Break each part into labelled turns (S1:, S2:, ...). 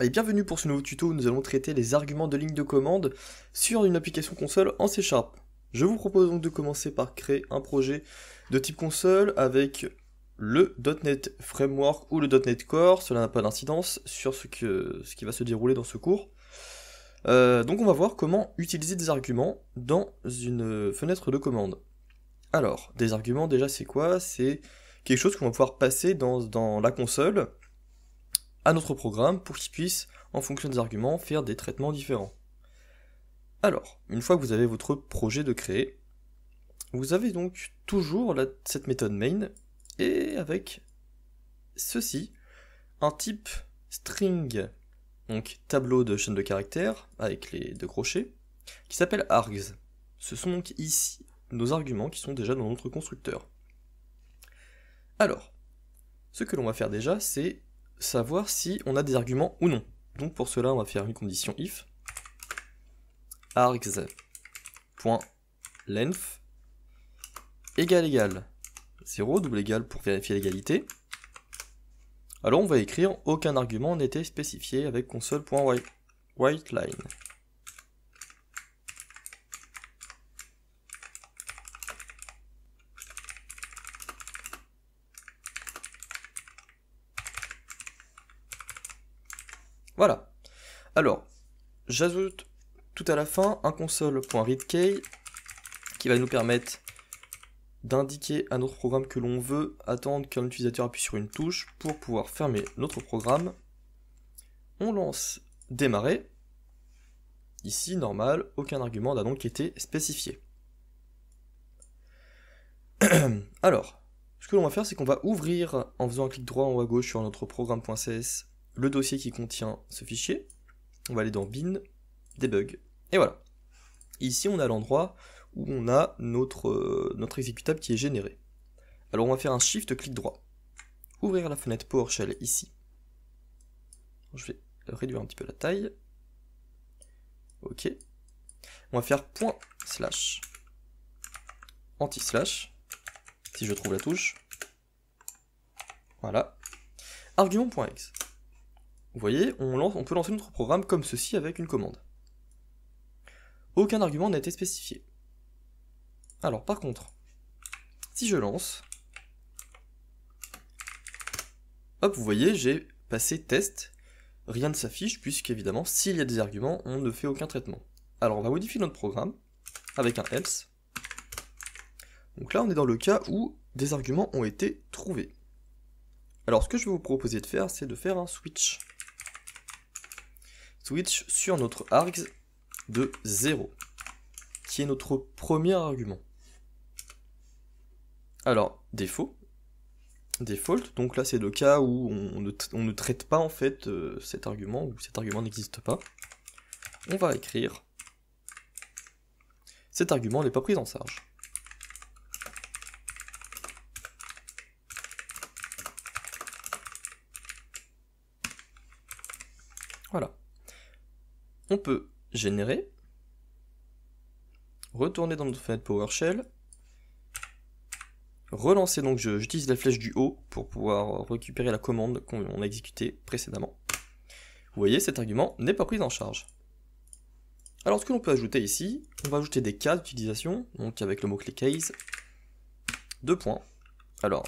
S1: Et bienvenue pour ce nouveau tuto où nous allons traiter les arguments de ligne de commande sur une application console en C#. Je vous propose donc de commencer par créer un projet de type console avec le .NET Framework ou le .NET Core, cela n'a pas d'incidence sur ce qui va se dérouler dans ce cours. Donc on va voir comment utiliser des arguments dans une fenêtre de commande. Alors, des arguments déjà c'est quoi? C'est quelque chose qu'on va pouvoir passer dans la console à notre programme pour qu'il puisse, en fonction des arguments, faire des traitements différents. Alors, une fois que vous avez votre projet de créer, vous avez donc toujours cette méthode main, et avec ceci, un type string, donc tableau de chaîne de caractères, avec les deux crochets, qui s'appelle args. Ce sont donc ici nos arguments qui sont déjà dans notre constructeur. Alors, ce que l'on va faire déjà, c'est savoir si on a des arguments ou non. Donc pour cela, on va faire une condition if args.length égale 0, double égal pour vérifier l'égalité. Alors on va écrire aucun argument n'était spécifié avec console.writeLine. Voilà. Alors, j'ajoute tout à la fin un console.readkey qui va nous permettre d'indiquer à notre programme que l'on veut attendre qu'un utilisateur appuie sur une touche pour pouvoir fermer notre programme. On lance démarrer. Ici, normal, aucun argument n'a donc été spécifié. Alors, ce que l'on va faire, c'est qu'on va ouvrir en faisant un clic droit en haut à gauche sur notre programme.cs le dossier qui contient ce fichier. On va aller dans bin, debug, et voilà. Ici, on a l'endroit où on a notre exécutable qui est généré. Alors, on va faire un shift clic droit. Ouvrir la fenêtre PowerShell ici. Je vais réduire un petit peu la taille. Ok. On va faire // anti/, si je trouve la touche. Voilà. Argument.exe. Vous voyez, on peut lancer notre programme comme ceci avec une commande. Aucun argument n'a été spécifié. Alors par contre, si je lance, hop, vous voyez, j'ai passé test, rien ne s'affiche, puisqu'évidemment, s'il y a des arguments, on ne fait aucun traitement. Alors on va modifier notre programme avec un else. Donc là, on est dans le cas où des arguments ont été trouvés. Alors ce que je vais vous proposer de faire, c'est de faire un switch. Switch sur notre args de 0, qui est notre premier argument. Alors, default, donc là c'est le cas où on ne traite pas en fait cet argument, ou cet argument n'existe pas. On va écrire cet argument n'est pas pris en charge. Voilà. On peut générer, retourner dans notre fenêtre PowerShell, relancer, donc j'utilise la flèche du haut pour pouvoir récupérer la commande qu'on a exécutée précédemment. Vous voyez, cet argument n'est pas pris en charge. Alors ce que l'on peut ajouter ici, on va ajouter des cas d'utilisation, donc avec le mot-clé case, 2 points. Alors,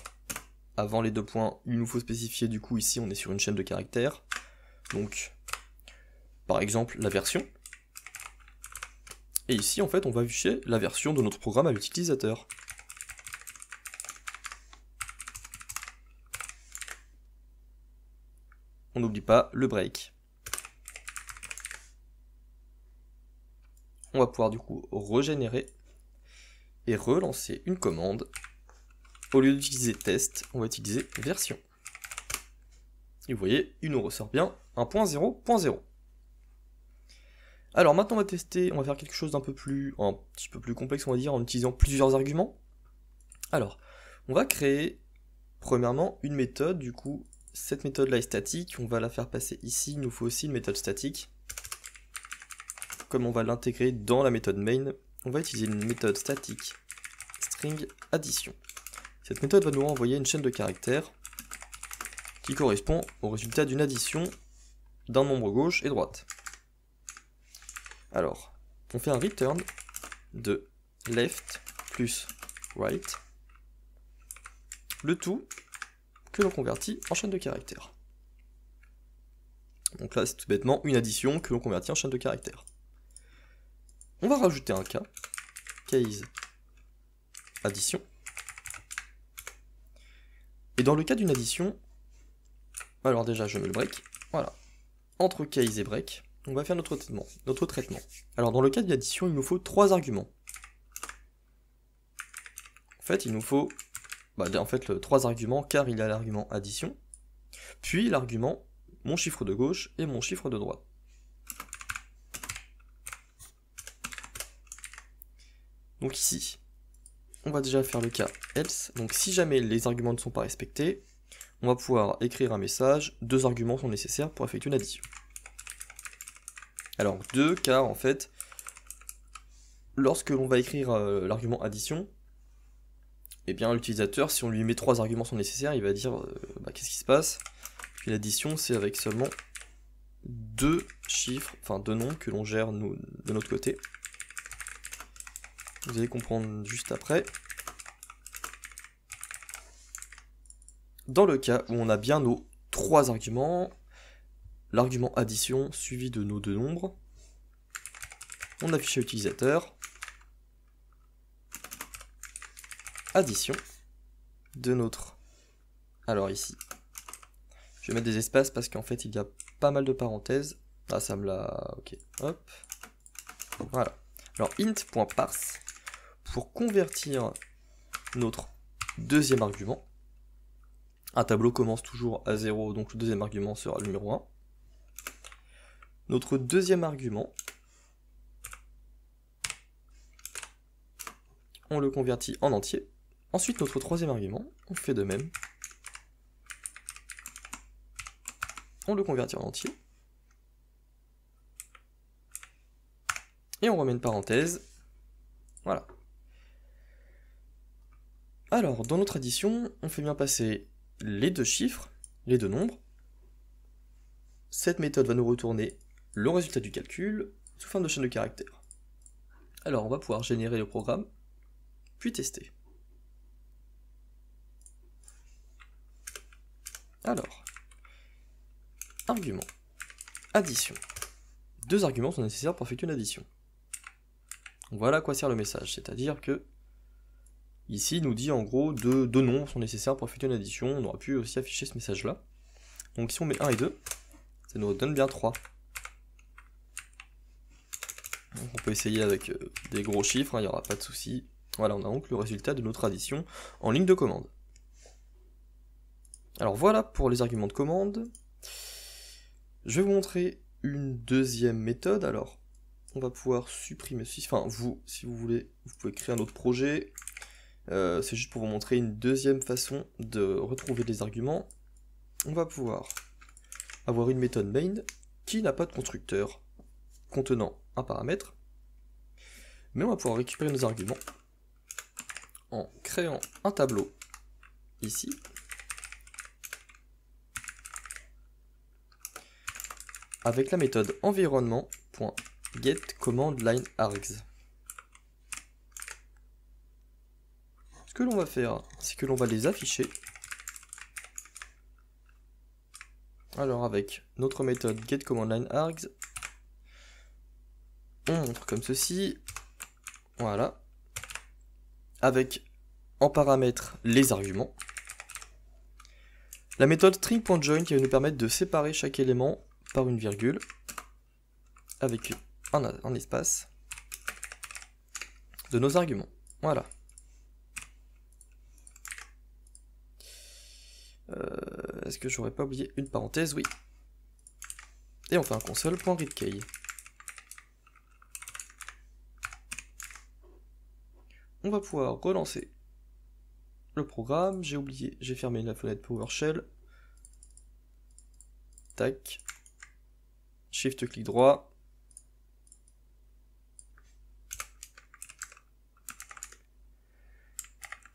S1: avant les 2 points, il nous faut spécifier, du coup ici on est sur une chaîne de caractères, donc par exemple la version. Et ici en fait on va afficher la version de notre programme à l'utilisateur. On n'oublie pas le break. On va pouvoir du coup régénérer et relancer une commande. Au lieu d'utiliser test, on va utiliser version. Et vous voyez, il nous ressort bien 1.0.0. Alors maintenant on va tester, on va faire quelque chose un petit peu plus complexe on va dire, en utilisant plusieurs arguments. Alors, on va créer premièrement une méthode, du coup cette méthode là est statique, on va la faire passer ici, il nous faut aussi une méthode statique. Comme on va l'intégrer dans la méthode main, on va utiliser une méthode statique string addition. Cette méthode va nous renvoyer une chaîne de caractères qui correspond au résultat d'une addition d'un nombre gauche et droite. Alors, on fait un return de left plus right, le tout que l'on convertit en chaîne de caractères. Donc là, c'est tout bêtement une addition que l'on convertit en chaîne de caractères. On va rajouter un cas, case addition. Et dans le cas d'une addition, alors déjà je mets le break, voilà. Entre case et break, on va faire notre traitement. Alors dans le cas d'une addition, il nous faut 3 arguments. En fait, il nous faut 3 arguments, car il y a l'argument addition, puis l'argument mon chiffre de gauche et mon chiffre de droite. Donc ici, on va déjà faire le cas else. Donc si jamais les arguments ne sont pas respectés, on va pouvoir écrire un message, 2 arguments sont nécessaires pour effectuer une addition. Alors 2, car en fait, lorsque l'on va écrire l'argument addition, eh bien l'utilisateur, si on lui met 3 arguments sont nécessaires, il va dire qu'est-ce qui se passe. Puis l'addition, c'est avec seulement 2 chiffres, enfin 2 nombres que l'on gère nous, de notre côté. Vous allez comprendre juste après. Dans le cas où on a bien nos 3 arguments, l'argument addition suivi de nos 2 nombres, on affiche à l'utilisateur addition de notre... Alors ici, je vais mettre des espaces parce qu'en fait il y a pas mal de parenthèses. Ah, ça me l'a... Ok, hop. Voilà. Alors int.parse pour convertir notre deuxième argument. Un tableau commence toujours à 0, donc le deuxième argument sera le numéro 1. Notre deuxième argument, on le convertit en entier. Ensuite, notre troisième argument, on fait de même. On le convertit en entier. Et on remet une parenthèse. Voilà. Alors, dans notre addition, on fait bien passer les 2 chiffres, les 2 nombres. Cette méthode va nous retourner le résultat du calcul sous forme de chaîne de caractères. Alors, on va pouvoir générer le programme, puis tester. Alors, argument, addition. 2 arguments sont nécessaires pour effectuer une addition. Voilà à quoi sert le message, c'est-à-dire que ici il nous dit en gros 2 nombres sont nécessaires pour effectuer une addition. On aurait pu aussi afficher ce message là. Donc si on met 1 et 2, ça nous donne bien 3. Donc on peut essayer avec des gros chiffres, il n'y aura pas de souci. Voilà, on a donc le résultat de notre addition en ligne de commande. Alors voilà pour les arguments de commande. Je vais vous montrer une deuxième méthode. Alors, on va pouvoir supprimer ceci. Enfin, vous, si vous voulez, vous pouvez créer un autre projet. C'est juste pour vous montrer une deuxième façon de retrouver des arguments. On va pouvoir avoir une méthode main qui n'a pas de constructeur contenant un paramètre. Mais on va pouvoir récupérer nos arguments en créant un tableau ici. Avec la méthode environnement.getCommandLineArgs. Ce que l'on va faire, c'est que l'on va les afficher. Alors avec notre méthode getCommandLineArgs, on montre comme ceci. Voilà. Avec en paramètre les arguments. La méthode string.join qui va nous permettre de séparer chaque élément par une virgule avec un espace de nos arguments. Voilà. Est-ce que j'aurais pas oublié une parenthèse? Oui. Et on fait un console.readkey. On va pouvoir relancer le programme. J'ai oublié, j'ai fermé la fenêtre PowerShell. Tac. Shift clic droit.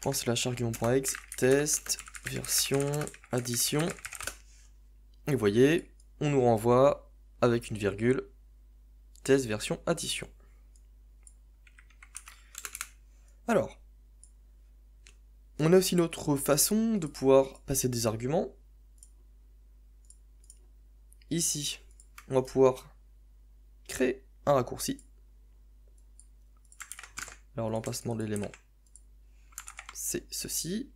S1: / argument.exe, test, version, addition. Et vous voyez, on nous renvoie avec une virgule test version addition. Alors, on a aussi une autre façon de pouvoir passer des arguments. Ici, on va pouvoir créer un raccourci. Alors l'emplacement de l'élément, c'est ceci.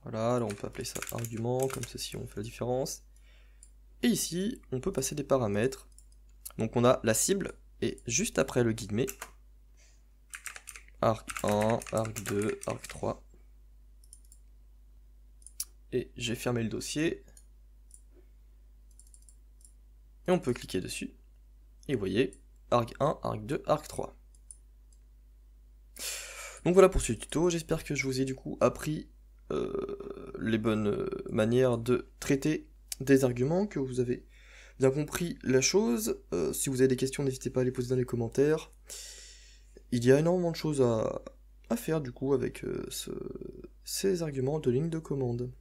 S1: Voilà, alors on peut appeler ça argument, comme ceci on fait la différence. Et ici, on peut passer des paramètres. Donc on a la cible, et juste après le guide mais, arc1, arc2, arc3. Et j'ai fermé le dossier. Et on peut cliquer dessus. Et vous voyez, arc1, arc2, arc3. Donc voilà pour ce tuto, j'espère que je vous ai du coup appris les bonnes manières de traiter des arguments, que vous avez bien compris la chose. Si vous avez des questions, n'hésitez pas à les poser dans les commentaires. Il y a énormément de choses à faire du coup avec ces arguments de ligne de commande.